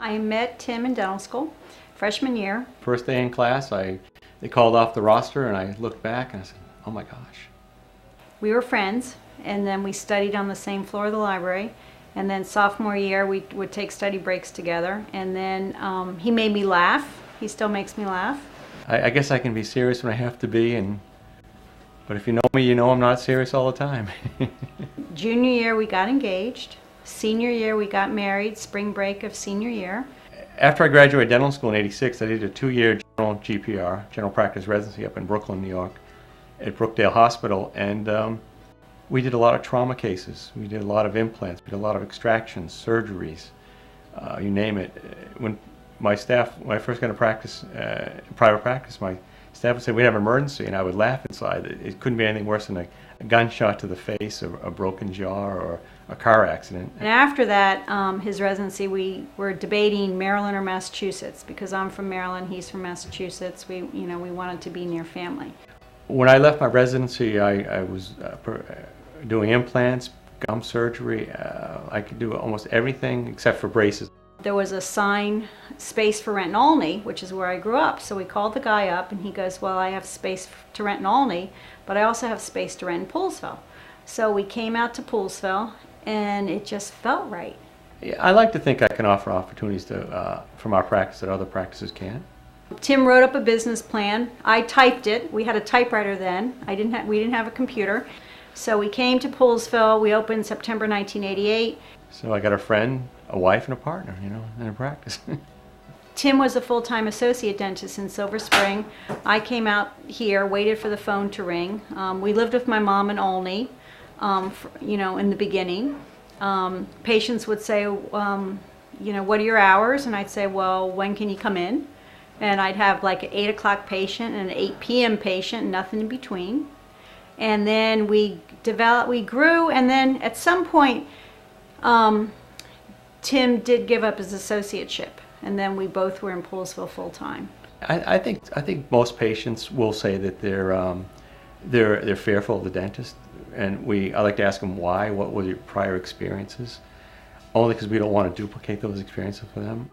I met Tim in dental school, freshman year. First day in class, they called off the roster, and I looked back and I said, oh my gosh. We were friends, and then we studied on the same floor of the library. And then sophomore year, we would take study breaks together. And then he made me laugh. He still makes me laugh. I guess I can be serious when I have to be, but if you know me, you know I'm not serious all the time. Junior year, we got engaged. Senior year, we got married, spring break of senior year. After I graduated dental school in '86, I did a 2-year general GPR, general practice residency up in Brooklyn, New York, at Brookdale Hospital, and we did a lot of trauma cases. We did a lot of implants, we did a lot of extractions, surgeries, you name it. When I first got to practice, private practice, my staff would say we'd have an emergency, and I would laugh inside. It couldn't be anything worse than a gunshot to the face, or a broken jaw, or a car accident. And after that, his residency, we were debating Maryland or Massachusetts, because I'm from Maryland, he's from Massachusetts. We wanted to be near family. When I left my residency, I was doing implants, gum surgery. I could do almost everything except for braces. There was a sign, space for rent in Olney, which is where I grew up. So we called the guy up and he goes, well, I have space to rent in Olney, but I also have space to rent in Poolesville. So we came out to Poolesville and it just felt right. Yeah, I like to think I can offer opportunities from our practice that other practices can't. Tim wrote up a business plan. I typed it. We had a typewriter then. We didn't have a computer. So we came to Poolesville. We opened September 1988. So I got a friend, a wife, and a partner, in a practice. Tim was a full-time associate dentist in Silver Spring. I came out here, waited for the phone to ring. We lived with my mom in Olney, in the beginning. Patients would say, what are your hours? And I'd say, well, when can you come in? And I'd have like an 8 o'clock patient and an 8 p.m. patient, nothing in between. And then we grew, and then at some point, Tim did give up his associateship, and then we both were in Poolesville full time. I think most patients will say that they're fearful of the dentist, and I like to ask them why. What were your prior experiences? Only because we don't want to duplicate those experiences for them.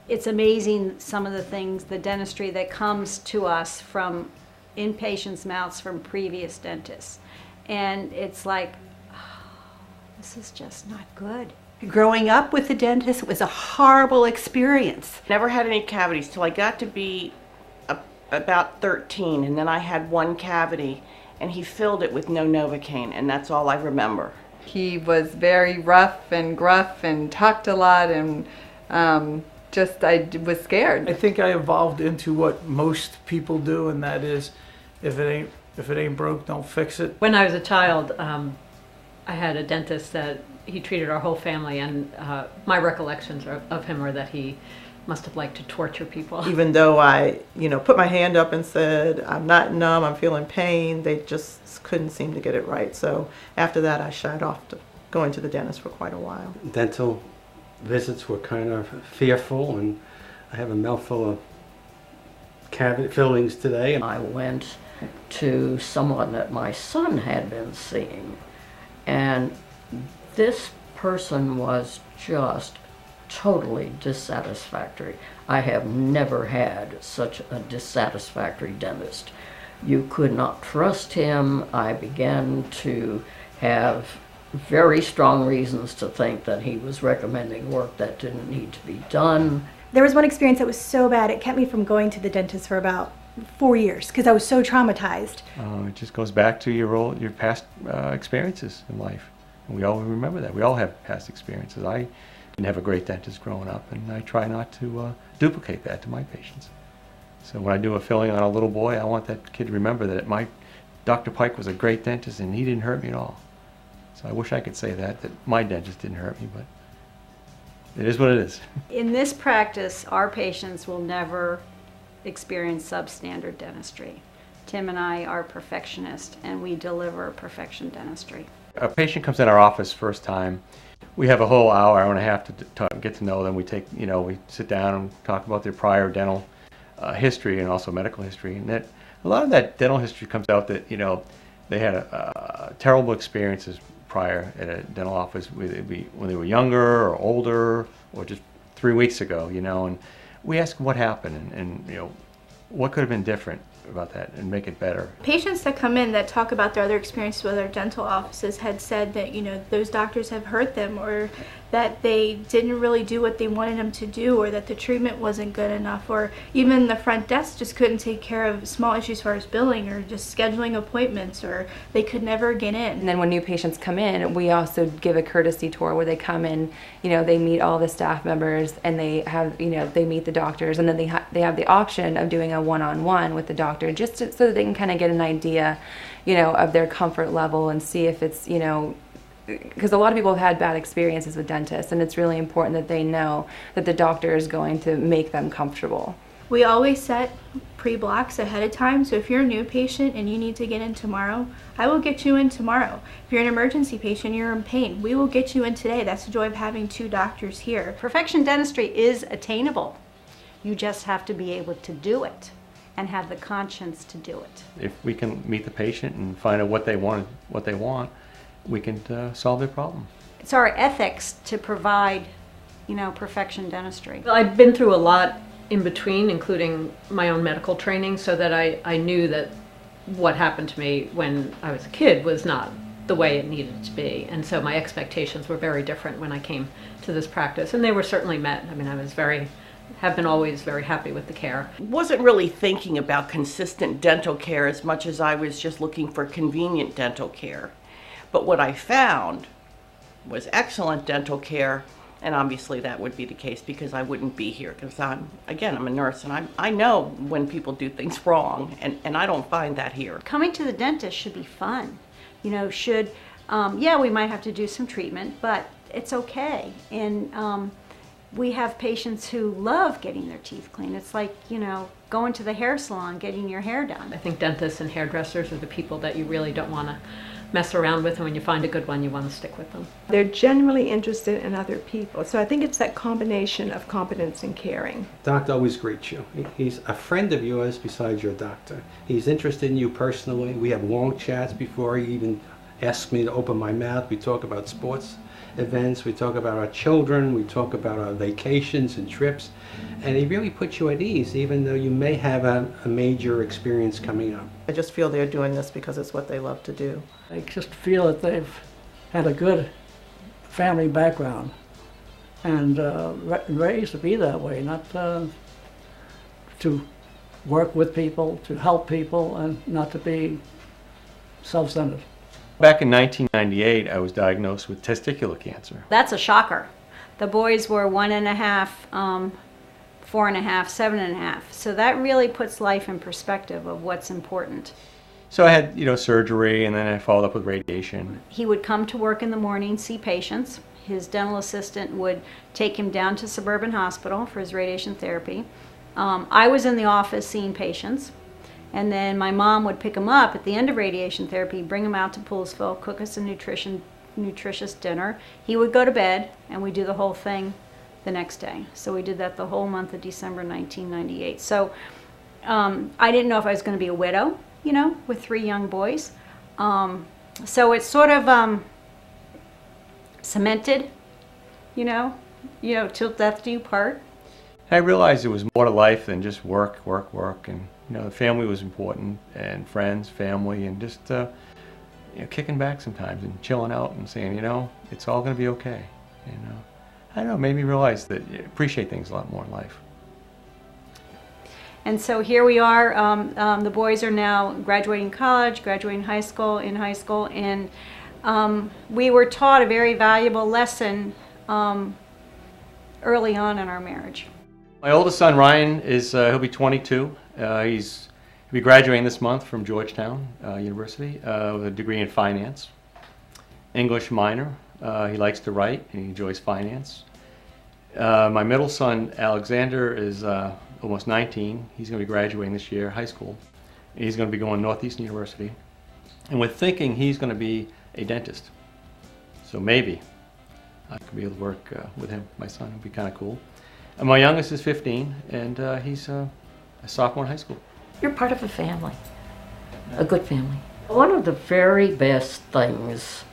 It's amazing some of the things, the dentistry that comes to us from in patients' mouths from previous dentists. And it's like, oh, this is just not good. Growing up with the dentist was a horrible experience. Never had any cavities till I got to be about 13, and then I had one cavity, and he filled it with no Novocaine, and that's all I remember. He was very rough and gruff and talked a lot, and I was scared. I think I evolved into what most people do, and that is, if it ain't broke, don't fix it. When I was a child, I had a dentist that he treated our whole family, and my recollections of him are that he must have liked to torture people. Even though I, put my hand up and said, I'm not numb, I'm feeling pain, they just couldn't seem to get it right. So after that, I shied off to going to the dentist for quite a while. Dental visits were kind of fearful, and I have a mouthful of cavity fillings today. I went to someone that my son had been seeing, and this person was just totally dissatisfactory. I have never had such a dissatisfactory dentist. You could not trust him. I began to have very strong reasons to think that he was recommending work that didn't need to be done. There was one experience that was so bad it kept me from going to the dentist for about 4 years because I was so traumatized. It just goes back to your past experiences in life. And we all remember that. We all have past experiences. I didn't have a great dentist growing up, and I try not to duplicate that to my patients. So when I do a filling on a little boy, I want that kid to remember that Dr. Pike was a great dentist and he didn't hurt me at all. So I wish I could say that my dentist didn't hurt me, but it is what it is. In this practice, our patients will never experience substandard dentistry. Tim and I are perfectionists, and we deliver perfection dentistry. A patient comes in our office first time. We have a whole hour and a half to get to know them. We sit down and talk about their prior dental history and also medical history. And a lot of that dental history comes out that they had terrible experiences prior at a dental office, whether it be when they were younger or older or just 3 weeks ago, you know, and we ask what happened and you know, what could have been different about that and make it better. Patients that come in that talk about their other experiences with other dental offices had said that, you know, those doctors have hurt them, or that they didn't really do what they wanted them to do, or that the treatment wasn't good enough, or even the front desk just couldn't take care of small issues as far as billing or just scheduling appointments, or they could never get in. And then when new patients come in, we also give a courtesy tour where they come in, you know, they meet all the staff members and they have, you know, they meet the doctors, and then they have the option of doing a one-on-one with the doctor just so that they can kind of get an idea, you know, of their comfort level and see if it's, you know, because a lot of people have had bad experiences with dentists, and it's really important that they know that the doctor is going to make them comfortable. We always set pre-blocks ahead of time, so if you're a new patient and you need to get in tomorrow, I will get you in tomorrow. If you're an emergency patient, you're in pain, we will get you in today. That's the joy of having 2 doctors here. Perfection dentistry is attainable. You just have to be able to do it and have the conscience to do it. If we can meet the patient and find out what they want, we can solve their problem. It's our ethics to provide, you know, perfection dentistry. Well, I've been through a lot in between, including my own medical training, so that I knew that what happened to me when I was a kid was not the way it needed to be. And so my expectations were very different when I came to this practice, and they were certainly met. I mean, have been always very happy with the care. Wasn't really thinking about consistent dental care as much as I was just looking for convenient dental care. But what I found was excellent dental care, and obviously that would be the case because I wouldn't be here, because I'm a nurse, and I know when people do things wrong, and I don't find that here. Coming to the dentist should be fun. You know, yeah, we might have to do some treatment, but it's okay. And we have patients who love getting their teeth cleaned. It's like, you know, going to the hair salon, getting your hair done. I think dentists and hairdressers are the people that you really don't want to mess around with, and when you find a good one, you want to stick with them. They're genuinely interested in other people. So I think it's that combination of competence and caring. Doctor always greets you. He's a friend of yours besides your doctor. He's interested in you personally. We have long chats before he even asks me to open my mouth. We talk about sports events, we talk about our children, we talk about our vacations and trips, and he really puts you at ease, even though you may have a major experience coming up. I just feel they're doing this because it's what they love to do. I just feel that they've had a good family background and raised to be that way, not to work with people, to help people, and not to be self-centered. Back in 1998, I was diagnosed with testicular cancer. That's a shocker. The boys were 1.5, 4.5, 7.5. So that really puts life in perspective of what's important. So I had, you know, surgery, and then I followed up with radiation. He would come to work in the morning, see patients. His dental assistant would take him down to Suburban Hospital for his radiation therapy. I was in the office seeing patients. And then my mom would pick him up at the end of radiation therapy, bring him out to Poolsville, cook us a nutritious dinner. He would go to bed, and we'd do the whole thing the next day. So we did that the whole month of December 1998. So I didn't know if I was going to be a widow, you know, with 3 young boys. So it's sort of cemented, you know, till death do you part. I realized there was more to life than just work, and you know, the family was important, and friends, family, and just you know, kicking back sometimes and chilling out and saying, you know, it's all going to be okay. You know, I don't know, made me realize that you appreciate things a lot more in life. And so here we are. The boys are now graduating college, graduating high school, and we were taught a very valuable lesson early on in our marriage. My oldest son, Ryan, he'll be 22. He'll be graduating this month from Georgetown University with a degree in finance. English minor. He likes to write, and he enjoys finance. My middle son, Alexander, is almost 19. He's going to be graduating this year, high school. And he's going to be going to Northeastern University. And we're thinking he's going to be a dentist. So maybe I could be able to work with him, my son. It would be kind of cool. And my youngest is 15, and he's a sophomore in high school. You're part of a family, a good family. One of the very best things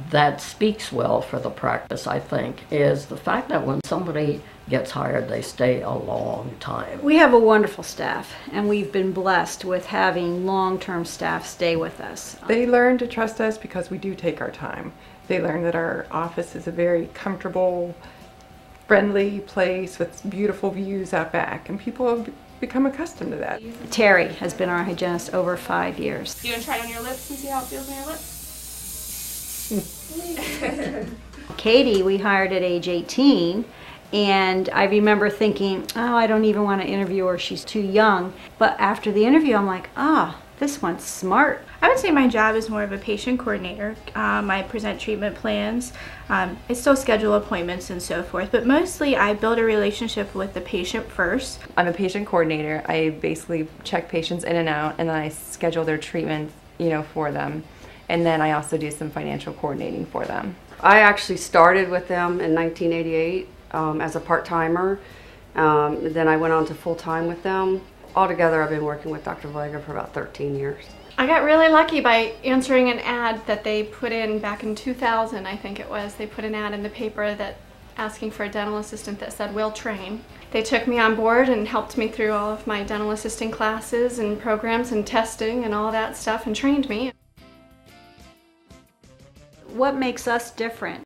that speaks well for the practice, I think, is the fact that when somebody gets hired, they stay a long time. We have a wonderful staff, and we've been blessed with having long-term staff stay with us. They learn to trust us because we do take our time. They learn that our office is a very comfortable, friendly place with beautiful views out back, and people have become accustomed to that. Terri has been our hygienist over 5 years. You want to try it on your lips and see how it feels on your lips? Katie, we hired at age 18, and I remember thinking, oh, I don't even want to interview her, she's too young. But after the interview, I'm like, this one's smart. I would say my job is more of a patient coordinator. I present treatment plans. I still schedule appointments and so forth, but mostly I build a relationship with the patient first. I'm a patient coordinator. I basically check patients in and out, and then I schedule their treatment, for them. And then I also do some financial coordinating for them. I actually started with them in 1988 as a part-timer. Then I went on to full-time with them. Altogether, I've been working with Dr. Valega for about 13 years. I got really lucky by answering an ad that they put in back in 2000, I think it was. They put an ad in the paper that asking for a dental assistant that said, "We'll train." They took me on board and helped me through all of my dental assisting classes and programs and testing and all that stuff and trained me. What makes us different